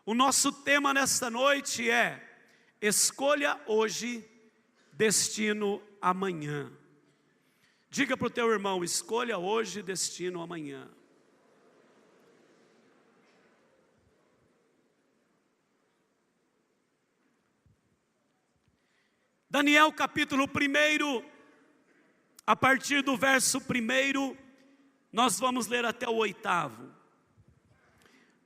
O nosso tema nesta noite é: escolha hoje, destino amanhã. Diga para o teu irmão: escolha hoje, destino amanhã. Daniel capítulo 1, a partir do verso 1, nós vamos ler até o 8.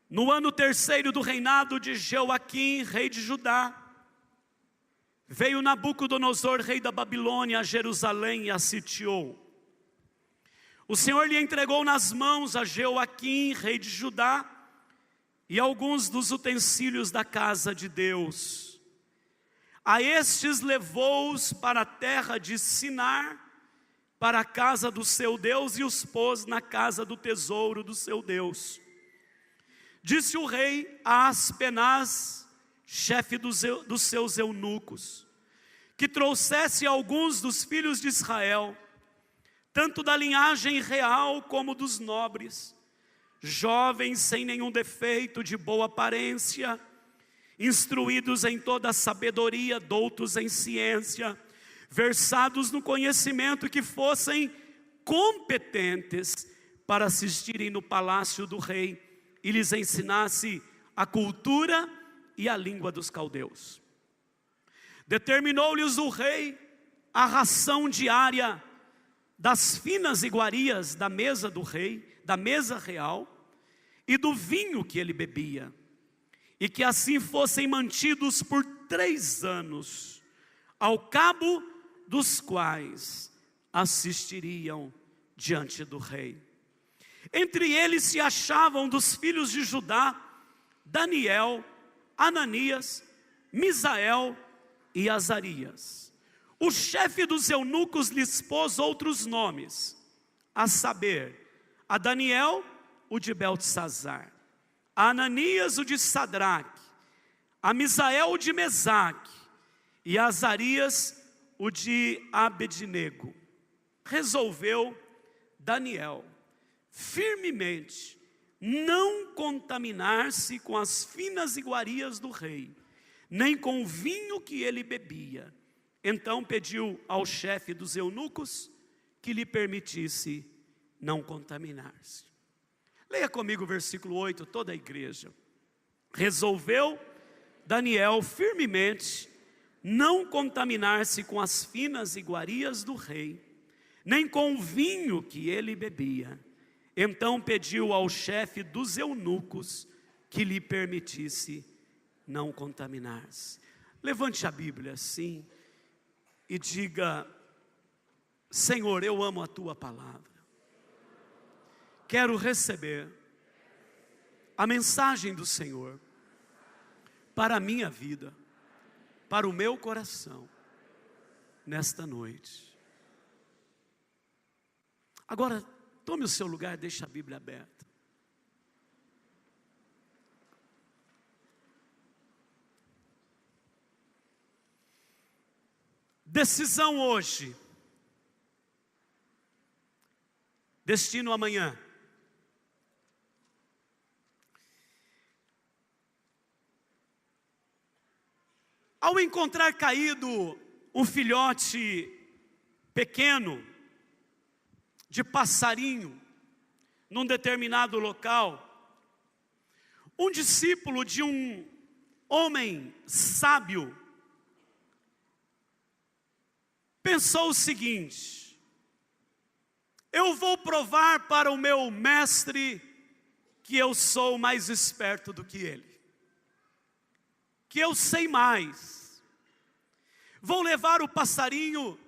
No ano 3º do reinado de Joaquim, rei de Judá, veio Nabucodonosor, rei da Babilônia, a Jerusalém e a sitiou. O Senhor lhe entregou nas mãos a Joaquim, rei de Judá, e alguns dos utensílios da casa de Deus. A estes levou-os para a terra de Sinar, para a casa do seu Deus, e os pôs na casa do tesouro do seu Deus. Disse o rei a Aspenaz, chefe dos seus eunucos, que trouxesse alguns dos filhos de Israel, tanto da linhagem real como dos nobres, jovens sem nenhum defeito, de boa aparência, instruídos em toda a sabedoria, doutos em ciência, versados no conhecimento, que fossem competentes para assistirem no palácio do rei, e lhes ensinasse a cultura e a língua dos caldeus. Determinou-lhes o rei a ração diária das finas iguarias da mesa do rei, da mesa real, e do vinho que ele bebia, e que assim fossem mantidos por 3 anos, ao cabo dos quais assistiriam diante do rei. Entre eles se achavam dos filhos de Judá, Daniel, Ananias, Misael e Azarias. O chefe dos eunucos lhes pôs outros nomes, a saber, a Daniel, o de Beltesazar, a Ananias, o de Sadraque, a Misael, o de Mesaque, e a Azarias, o de Abednego. Resolveu Daniel firmemente não contaminar-se com as finas iguarias do rei, nem com o vinho que ele bebia. Então pediu ao chefe dos eunucos que lhe permitisse não contaminar-se. Leia comigo o versículo 8, toda a igreja. Resolveu Daniel firmemente não contaminar-se com as finas iguarias do rei, nem com o vinho que ele bebia. Então pediu ao chefe dos eunucos que lhe permitisse não contaminar-se. Levante a Bíblia assim e diga: Senhor, eu amo a tua palavra. Quero receber a mensagem do Senhor para a minha vida, para o meu coração, nesta noite. Agora, tome o seu lugar, deixe a Bíblia aberta. Decisão hoje, destino amanhã. Ao encontrar caído um filhote pequeno, de passarinho, num determinado local, um discípulo de um homem sábio pensou o seguinte: eu vou provar para o meu mestre que eu sou mais esperto do que ele, que eu sei mais. Vou levar o passarinho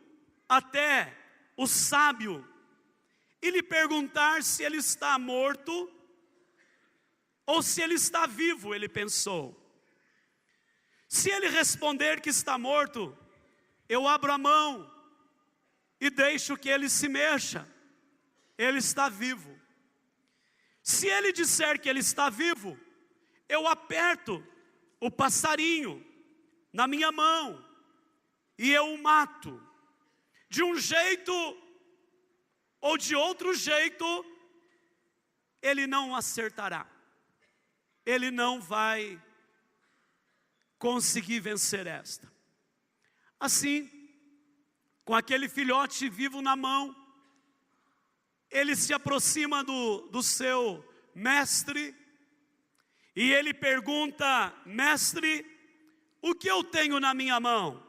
até o sábio e lhe perguntar se ele está morto ou se ele está vivo, ele pensou. Se ele responder que está morto, eu abro a mão e deixo que ele se mexa, ele está vivo. Se ele disser que ele está vivo, eu aperto o passarinho na minha mão e eu o mato. De um jeito ou de outro jeito, ele não acertará. Ele não vai conseguir vencer esta. Assim, com aquele filhote vivo na mão, ele se aproxima do seu mestre, e ele pergunta: mestre, o que eu tenho na minha mão?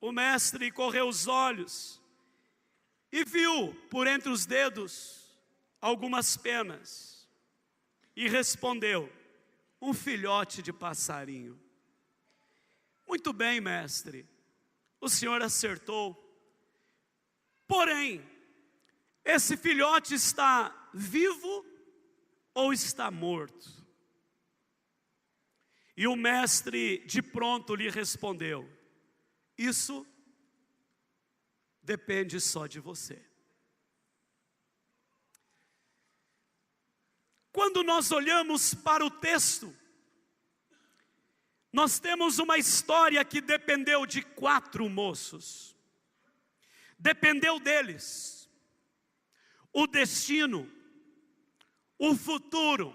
O mestre correu os olhos e viu por entre os dedos algumas penas, e respondeu: um filhote de passarinho. Muito bem, mestre, o senhor acertou. Porém, esse filhote está vivo ou está morto? E o mestre de pronto lhe respondeu: isso depende só de você. Quando nós olhamos para o texto, nós temos uma história que dependeu de 4 moços. Dependeu deles o destino, o futuro.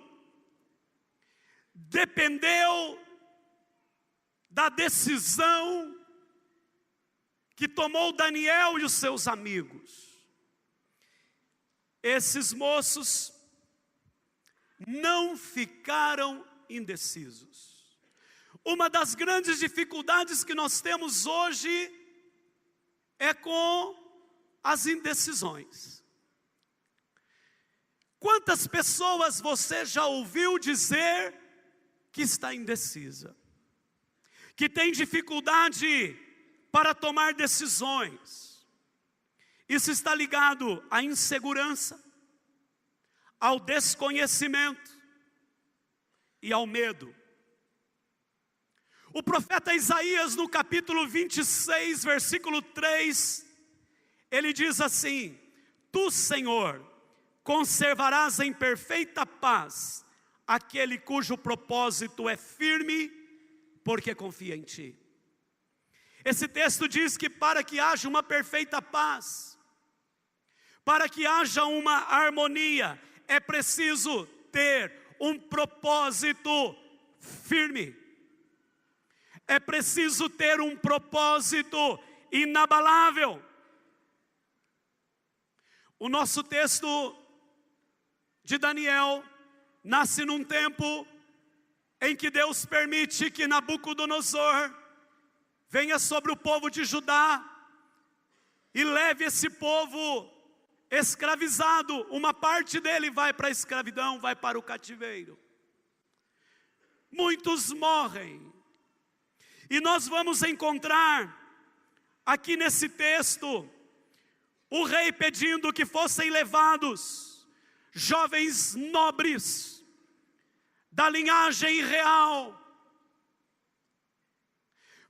Dependeu da decisão que tomou Daniel e os seus amigos. Esses moços não ficaram indecisos. Uma das grandes dificuldades que nós temos hoje é com as indecisões. Quantas pessoas você já ouviu dizer que está indecisa, que tem dificuldade para tomar decisões? Isso está ligado à insegurança, ao desconhecimento e ao medo. O profeta Isaías, no capítulo 26, versículo 3, ele diz assim: tu, Senhor, conservarás em perfeita paz aquele cujo propósito é firme, porque confia em ti. Esse texto diz que para que haja uma perfeita paz, para que haja uma harmonia, é preciso ter um propósito firme. É preciso ter um propósito inabalável. O nosso texto de Daniel nasce num tempo em que Deus permite que Nabucodonosor venha sobre o povo de Judá e leve esse povo escravizado. Uma parte dele vai para a escravidão, vai para o cativeiro. Muitos morrem. E nós vamos encontrar aqui nesse texto o rei pedindo que fossem levados jovens nobres da linhagem real,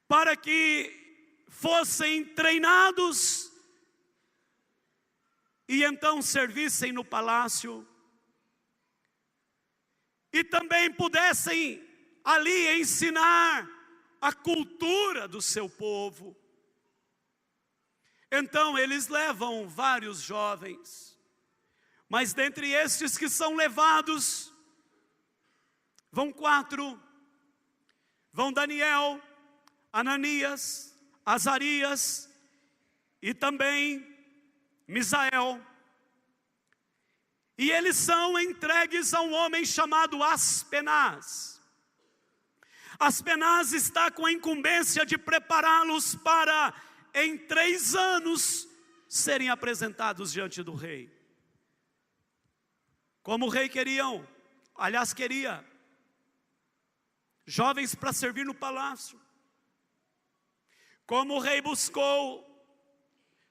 para que fossem treinados e então servissem no palácio, e também pudessem ali ensinar a cultura do seu povo. Então eles levam vários jovens, mas dentre estes que são levados, vão 4, vão Daniel, Ananias, Azarias e também Misael. E eles são entregues a um homem chamado Aspenaz. Aspenaz está com a incumbência de prepará-los para, em 3 anos, serem apresentados diante do rei. Como o rei queria jovens para servir no palácio. Como o rei buscou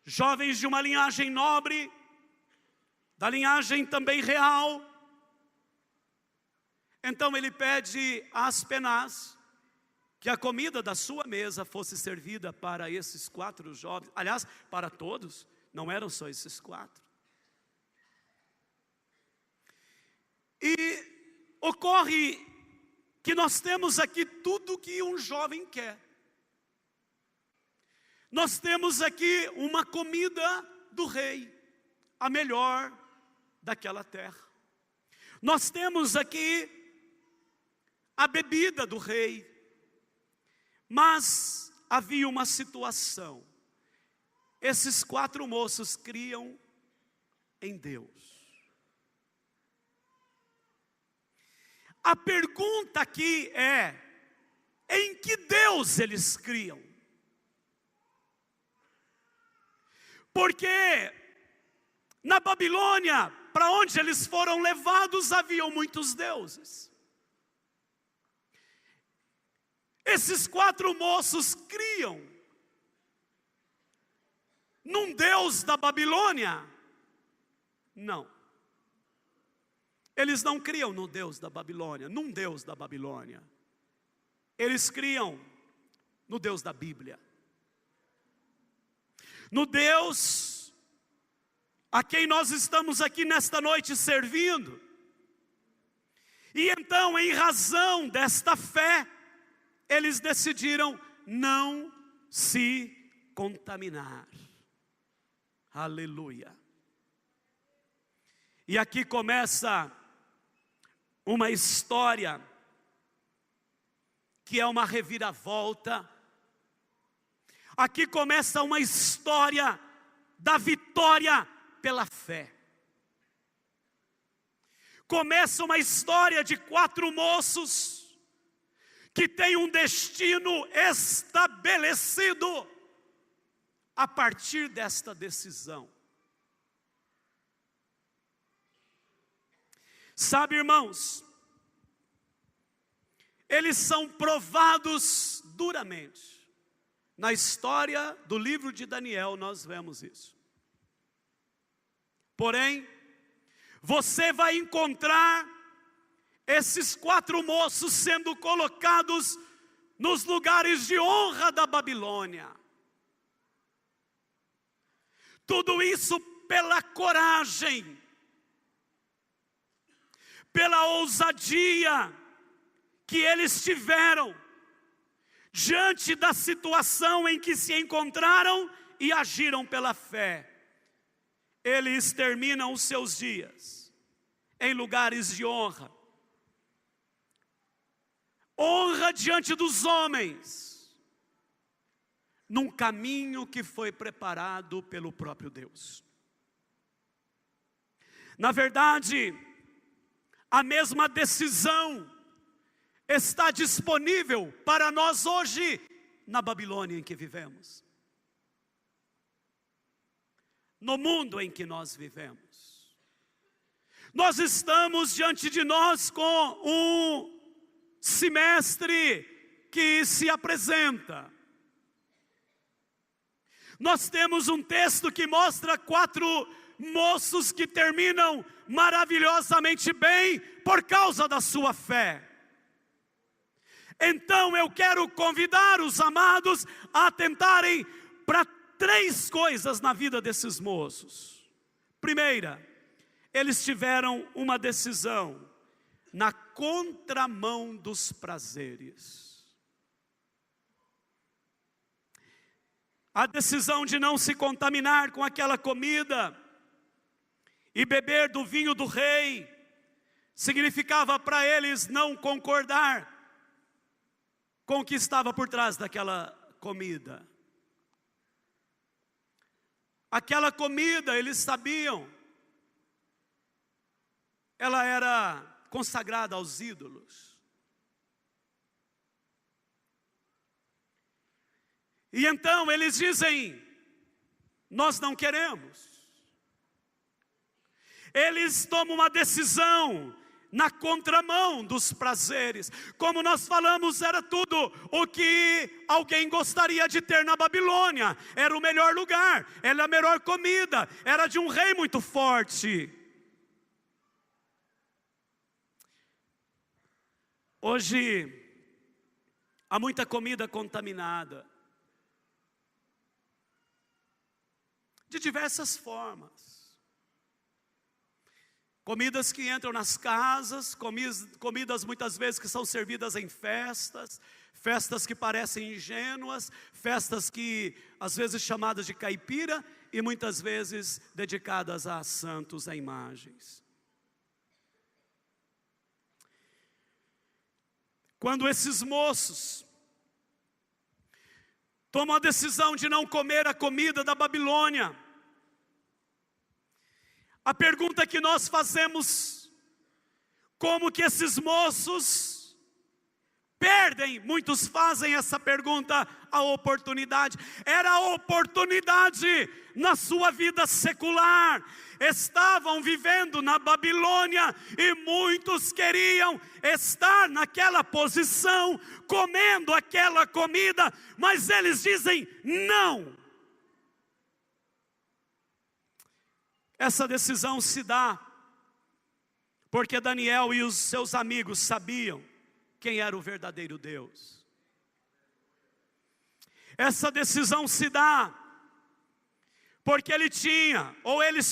jovens de uma linhagem nobre, da linhagem também real, então ele pede a Aspenaz que a comida da sua mesa fosse servida para esses 4 jovens. Aliás, para todos, não eram só esses 4. E ocorre que nós temos aqui tudo que um jovem quer. Nós temos aqui uma comida do rei, a melhor daquela terra. Nós temos aqui a bebida do rei, Mas havia uma situação. Esses 4 moços criam em Deus. A pergunta aqui é: em que Deus eles criam? Porque na Babilônia, para onde eles foram levados, haviam muitos deuses. Esses 4 moços criam num Deus da Babilônia? Não. Eles não criam no Deus da Babilônia, num Deus da Babilônia. Eles criam no Deus da Bíblia. No Deus a quem nós estamos aqui nesta noite servindo. E então, em razão desta fé, eles decidiram não se contaminar. Aleluia. E aqui começa uma história que é uma reviravolta. Aqui começa uma história da vitória pela fé. Começa uma história de 4 moços que têm um destino estabelecido a partir desta decisão. Sabe, irmãos, eles são provados duramente. Na história do livro de Daniel nós vemos isso. Porém, você vai encontrar esses 4 moços sendo colocados nos lugares de honra da Babilônia. Tudo isso pela coragem, pela ousadia que eles tiveram diante da situação em que se encontraram e agiram pela fé. Eles terminam os seus dias em lugares de honra. Honra diante dos homens, num caminho que foi preparado pelo próprio Deus. Na verdade, a mesma decisão está disponível para nós hoje na Babilônia em que vivemos, no mundo em que nós vivemos. Nós estamos diante de nós com um semestre que se apresenta. Nós temos um texto que mostra 4 moços que terminam maravilhosamente bem por causa da sua fé. Então eu quero convidar os amados a atentarem para 3 coisas na vida desses moços. Primeira, eles tiveram uma decisão na contramão dos prazeres. A decisão de não se contaminar com aquela comida e beber do vinho do rei significava para eles não concordar com o que estava por trás daquela comida. Aquela comida, eles sabiam, ela era consagrada aos ídolos. E então eles dizem: nós não queremos. Eles tomam uma decisão na contramão dos prazeres. Como nós falamos, era tudo o que alguém gostaria de ter na Babilônia. Era o melhor lugar, era a melhor comida, era de um rei muito forte. Hoje, há muita comida contaminada, de diversas formas. Comidas que entram nas casas, comidas muitas vezes que são servidas em festas, festas que parecem ingênuas, festas que às vezes chamadas de caipira e muitas vezes dedicadas a santos, a imagens. Quando esses moços tomam a decisão de não comer a comida da Babilônia. A pergunta que nós fazemos: como que esses moços perdem? Muitos fazem essa pergunta, a oportunidade. Era a oportunidade na sua vida secular. Estavam vivendo na Babilônia e muitos queriam estar naquela posição, comendo aquela comida, mas eles dizem não. Essa decisão se dá porque Daniel e os seus amigos sabiam quem era o verdadeiro Deus. Essa decisão se dá porque eles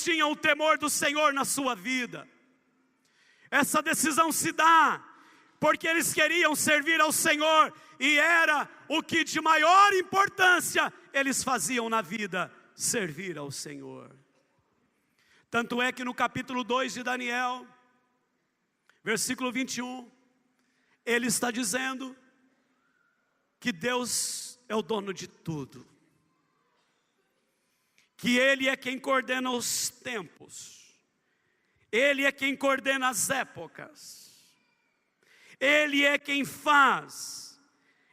tinham o temor do Senhor na sua vida. Essa decisão se dá porque eles queriam servir ao Senhor, e era o que de maior importância eles faziam na vida: servir ao Senhor. Tanto é que no capítulo 2 de Daniel, versículo 21, ele está dizendo que Deus é o dono de tudo, que Ele é quem coordena os tempos, Ele é quem coordena as épocas, Ele é quem faz,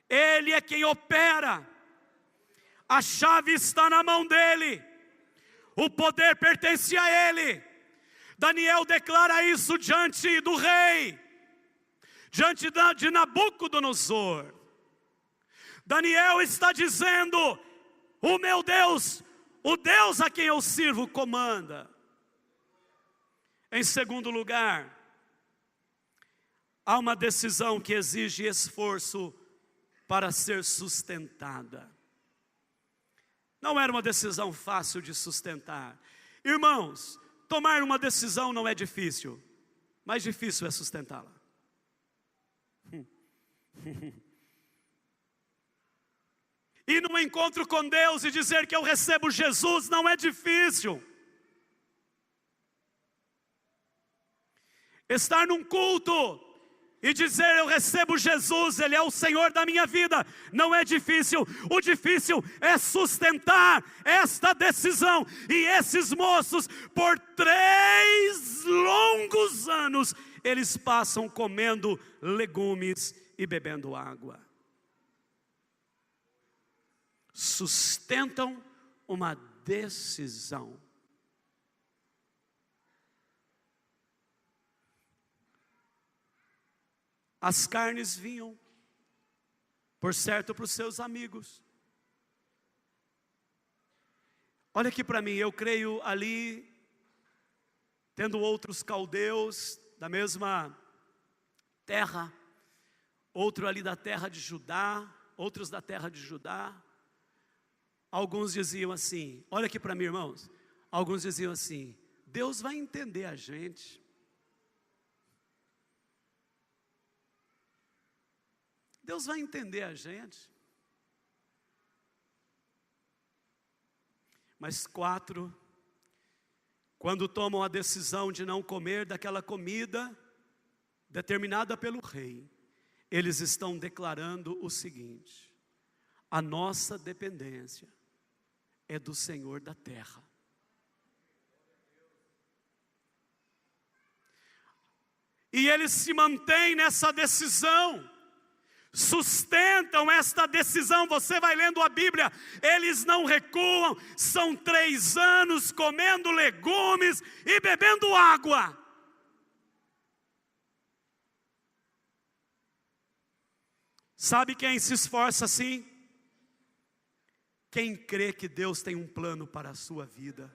Ele é quem opera, a chave está na mão dEle, o poder pertence a Ele. Daniel declara isso diante do rei, diante de Nabucodonosor. Daniel está dizendo: o meu Deus, o Deus a quem eu sirvo, comanda. Em segundo lugar, há uma decisão que exige esforço para ser sustentada. Não era uma decisão fácil de sustentar. Irmãos, tomar uma decisão não é difícil, mais difícil é sustentá-la. E no encontro com Deus e dizer que eu recebo Jesus não é difícil. Estar num culto e dizer eu recebo Jesus, Ele é o Senhor da minha vida, não é difícil. O difícil é sustentar esta decisão. E esses moços, por 3 longos anos, eles passam comendo legumes e bebendo água. Sustentam uma decisão. As carnes vinham, por certo, para os seus amigos. Olha aqui para mim, eu creio ali, tendo outros caldeus da mesma terra, outro ali da terra de Judá, outros da terra de Judá. Alguns diziam assim, olha aqui para mim, irmãos, alguns diziam assim: Deus vai entender a gente. Deus vai entender a gente. Mas 4, quando tomam a decisão de não comer daquela comida determinada pelo rei, eles estão declarando o seguinte: a nossa dependência é do Senhor da terra. E eles se mantêm nessa decisão, sustentam esta decisão. Você vai lendo a Bíblia, eles não recuam. São 3 anos comendo legumes e bebendo água. Sabe quem se esforça assim? Quem crê que Deus tem um plano para a sua vida.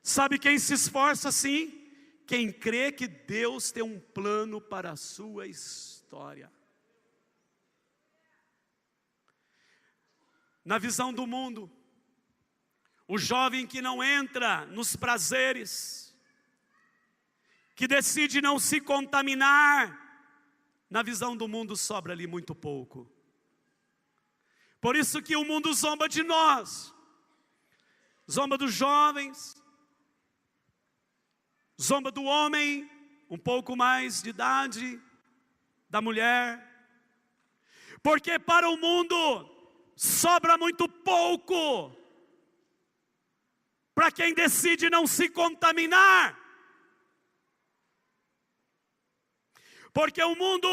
Sabe quem se esforça assim? Quem crê que Deus tem um plano para a sua história. Na visão do mundo, o jovem que não entra nos prazeres, que decide não se contaminar, na visão do mundo sobra ali muito pouco. Por isso que o mundo zomba de nós, zomba dos jovens, zomba do homem, um pouco mais de idade, da mulher, Porque para o mundo sobra muito pouco para quem decide não se contaminar. Porque o mundo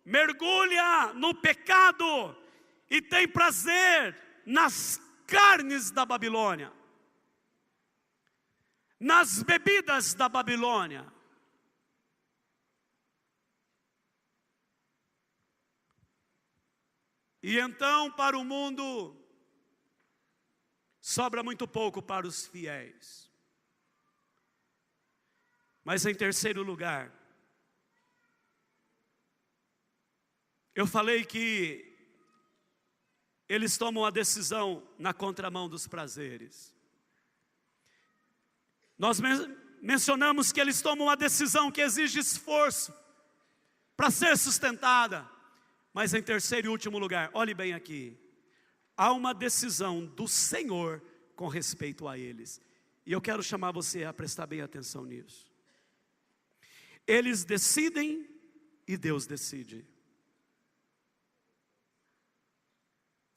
mergulha no pecado e tem prazer nas carnes da Babilônia, nas bebidas da Babilônia. E então para o mundo sobra muito pouco para os fiéis. Mas em terceiro lugar, eu falei que eles tomam a decisão na contramão dos prazeres. Nós mencionamos que eles tomam uma decisão que exige esforço para ser sustentada. Mas em terceiro e último lugar, olhe bem aqui, há uma decisão do Senhor com respeito a eles. E eu quero chamar você a prestar bem atenção nisso. Eles decidem e Deus decide.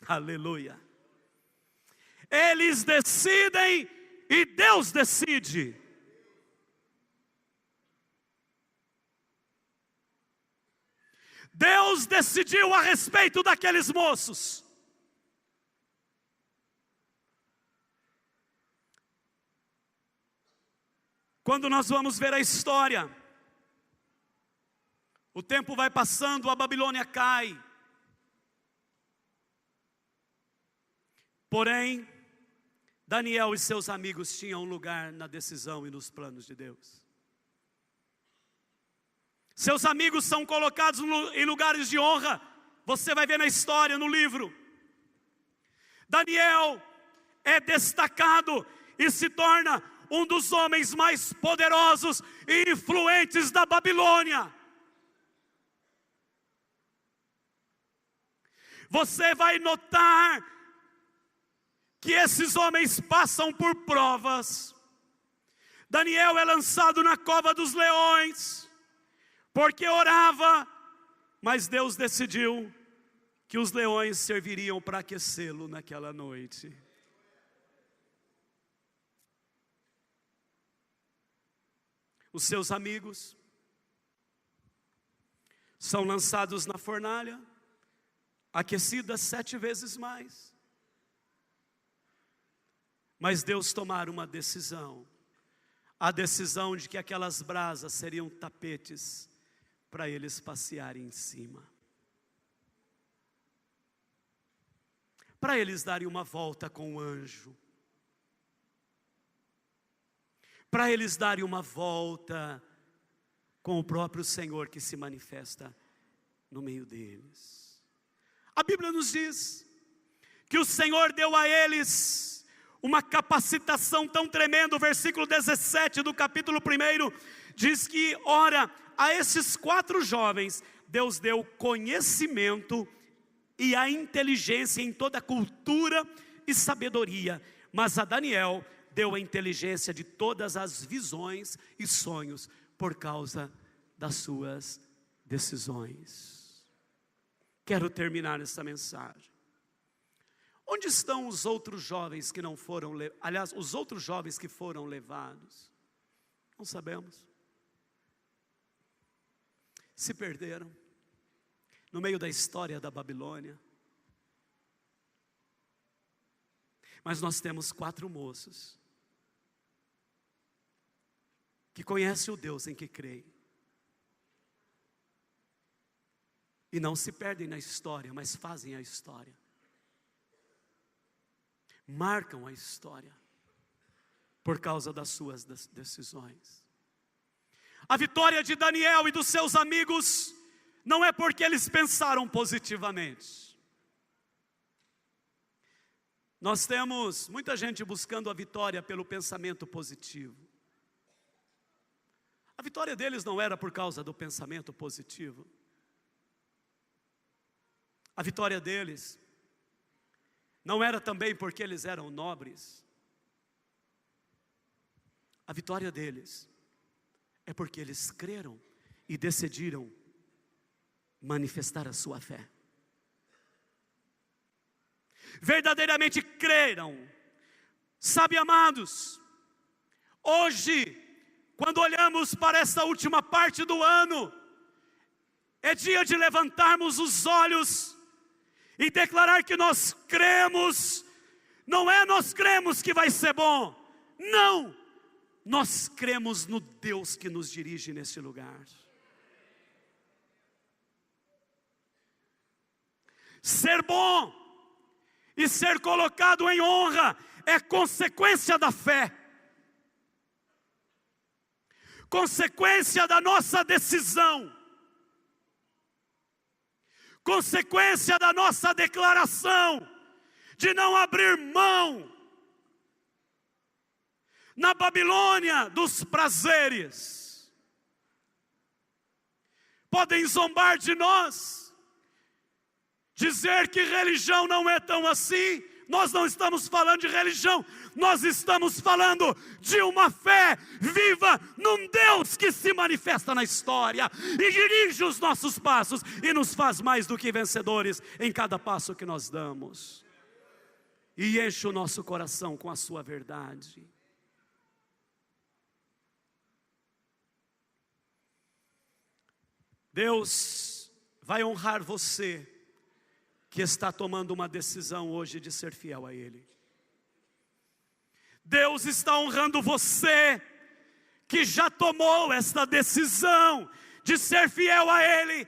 Aleluia. Eles decidem e Deus decide. Deus decidiu a respeito daqueles moços. Quando nós vamos ver a história, o tempo vai passando, a Babilônia cai. Porém, Daniel e seus amigos tinham um lugar na decisão e nos planos de Deus. Seus amigos são colocados em lugares de honra. Você vai ver na história, no livro. Daniel é destacado e se torna um dos homens mais poderosos e influentes da Babilônia. Você vai notar que esses homens passam por provas. Daniel é lançado na cova dos leões, porque orava, mas Deus decidiu que os leões serviriam para aquecê-lo naquela noite. Os seus amigos são lançados na fornalha, aquecidas 7 vezes mais. Mas Deus tomara uma decisão, a decisão de que aquelas brasas seriam tapetes para eles passearem em cima, para eles darem uma volta com o anjo, para eles darem uma volta com o próprio Senhor que se manifesta no meio deles. A Bíblia nos diz que o Senhor deu a eles uma capacitação tão tremenda. O versículo 17 do capítulo 1 diz que, ora, a esses 4 jovens, Deus deu conhecimento e a inteligência em toda a cultura e sabedoria, mas a Daniel deu a inteligência de todas as visões e sonhos, por causa das suas decisões. Quero terminar essa mensagem. Onde estão os outros jovens que não foram, aliás, os outros jovens que foram levados? Não sabemos. Se perderam no meio da história da Babilônia. Mas nós temos 4 moços que conhecem o Deus em que creem. E não se perdem na história, mas fazem a história. Marcam a história por causa das suas decisões. A vitória de Daniel e dos seus amigos não é porque eles pensaram positivamente. Nós temos muita gente buscando a vitória pelo pensamento positivo. A vitória deles não era por causa do pensamento positivo. A vitória deles não era também porque eles eram nobres. A vitória deles é porque eles creram e decidiram manifestar a sua fé. verdadeiramente creram. Sabe, amados, hoje, quando olhamos para esta última parte do ano, é dia de levantarmos os olhos e declarar que nós cremos. Não é nós cremos que vai ser bom, não, nós cremos no Deus que nos dirige neste lugar. Ser bom e ser colocado em honra é consequência da fé, consequência da nossa decisão, consequência da nossa declaração de não abrir mão na Babilônia dos prazeres. Podem zombar de nós, dizer que religião não é tão assim. Nós não estamos falando de religião, nós estamos falando de uma fé viva num Deus que se manifesta na história e dirige os nossos passos e nos faz mais do que vencedores em cada passo que nós damos, e enche o nosso coração com a sua verdade. Deus vai honrar você que está tomando uma decisão hoje de ser fiel a Ele. Deus está honrando você que já tomou esta decisão de ser fiel a Ele.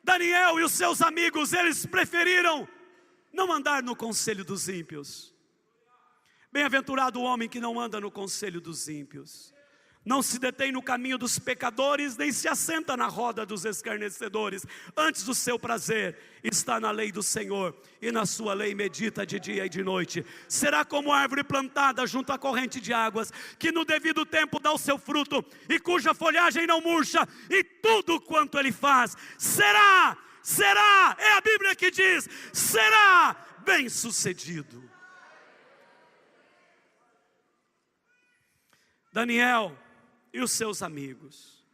Daniel e os seus amigos, eles preferiram não andar no conselho dos ímpios. Bem-aventurado o homem que não anda no conselho dos ímpios, não se detém no caminho dos pecadores, nem se assenta na roda dos escarnecedores. Antes, o seu prazer está na lei do Senhor, e na sua lei medita de dia e de noite. Será como árvore plantada junto à corrente de águas, que no devido tempo dá o seu fruto, e cuja folhagem não murcha, e tudo quanto ele faz será, é a Bíblia que diz, será bem sucedido. Daniel e os seus amigos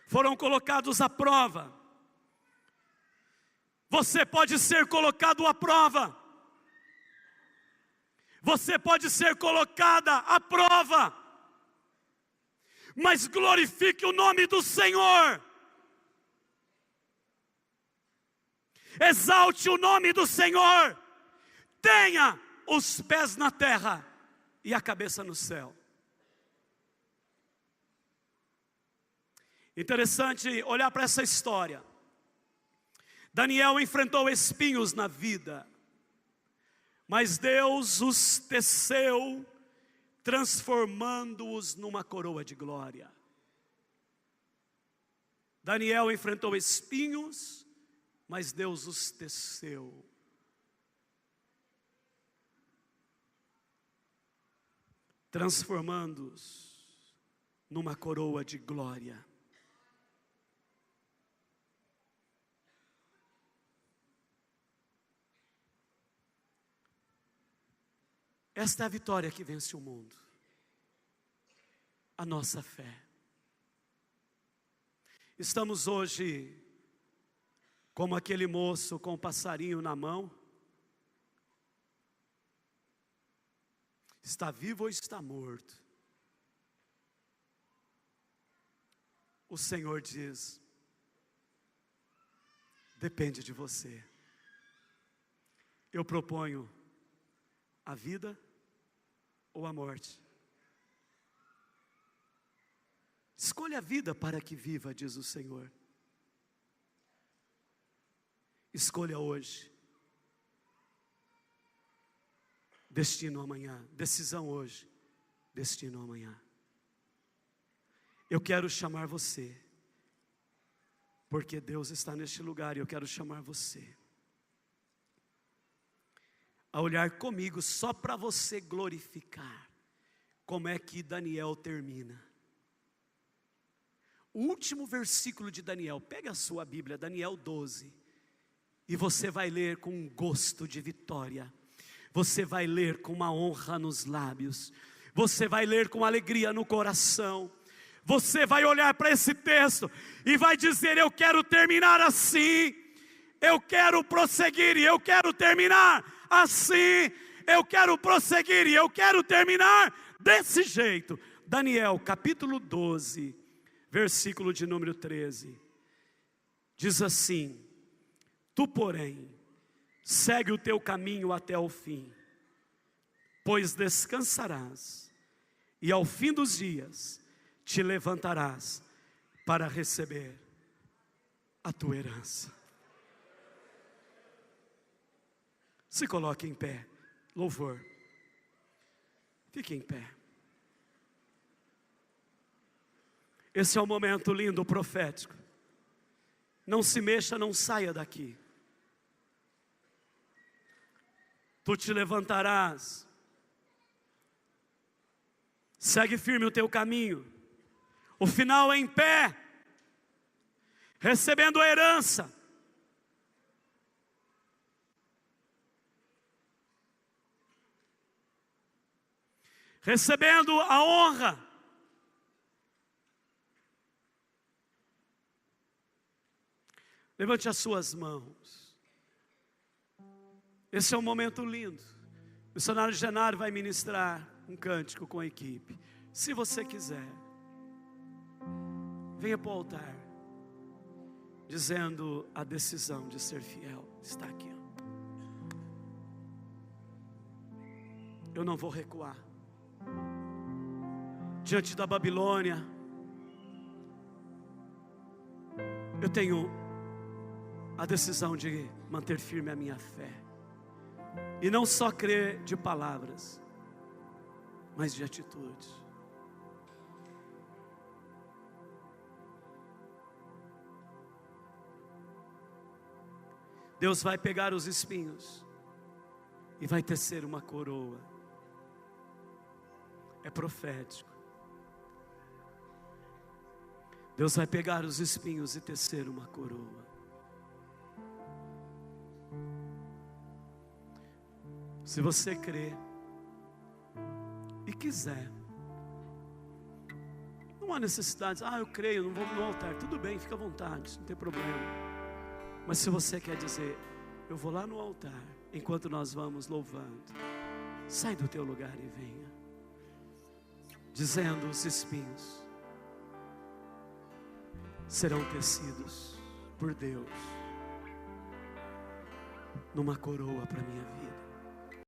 foram colocados à prova. Você pode ser colocado à prova. Você pode ser colocada à prova. Mas glorifique o nome do Senhor. Exalte o nome do Senhor. Tenha os pés na terra e a cabeça no céu. Interessante olhar para essa história. Daniel enfrentou espinhos na vida, mas Deus os teceu, transformando-os numa coroa de glória. Daniel enfrentou espinhos, mas Deus os teceu. Transformando-os numa coroa de glória. Esta é a vitória que vence o mundo. A nossa fé. Estamos hoje como aquele moço com o passarinho na mão. Está vivo ou está morto? O Senhor diz: depende de você. Eu proponho a vida ou a morte. Escolha a vida para que viva, diz o Senhor. Escolha hoje. Destino amanhã. Decisão hoje, destino amanhã. Eu quero chamar você, porque Deus está neste lugar, e eu quero chamar você a olhar comigo só para você glorificar como é que Daniel termina. O último versículo de Daniel, pega a sua Bíblia, Daniel 12, e você vai ler com um gosto de vitória, você vai ler com uma honra nos lábios, você vai ler com alegria no coração, você vai olhar para esse texto e vai dizer: eu quero terminar assim, eu quero prosseguir e eu quero terminar assim eu quero prosseguir e eu quero terminar desse jeito. Daniel capítulo 12, versículo de número 13, diz assim: tu porém, segue o teu caminho até o fim, pois descansarás, e ao fim dos dias te levantarás para receber a tua herança. Se coloque em pé, louvor, fique em pé. Esse é um momento lindo, profético. Não se mexa, não saia daqui. Tu te levantarás, segue firme o teu caminho, o final é em pé, recebendo a herança. Recebendo a honra. Levante as suas mãos. Esse é um momento lindo. O missionário Genaro vai ministrar um cântico com a equipe. Se você quiser, venha para o altar, dizendo: a decisão de ser fiel está aqui. Eu não vou recuar diante da Babilônia. Eu tenho a decisão de manter firme a minha fé, e não só crer de palavras, mas de atitude. Deus vai pegar os espinhos e vai tecer uma coroa. É profético. Deus vai pegar os espinhos e tecer uma coroa. Se você crer e quiser, não há necessidade. Eu creio, não vou no altar. Tudo bem, fica à vontade, não tem problema. Mas se você quer dizer: eu vou lá no altar, enquanto nós vamos louvando, sai do teu lugar e venha, dizendo: os espinhos serão tecidos por Deus numa coroa para a minha vida.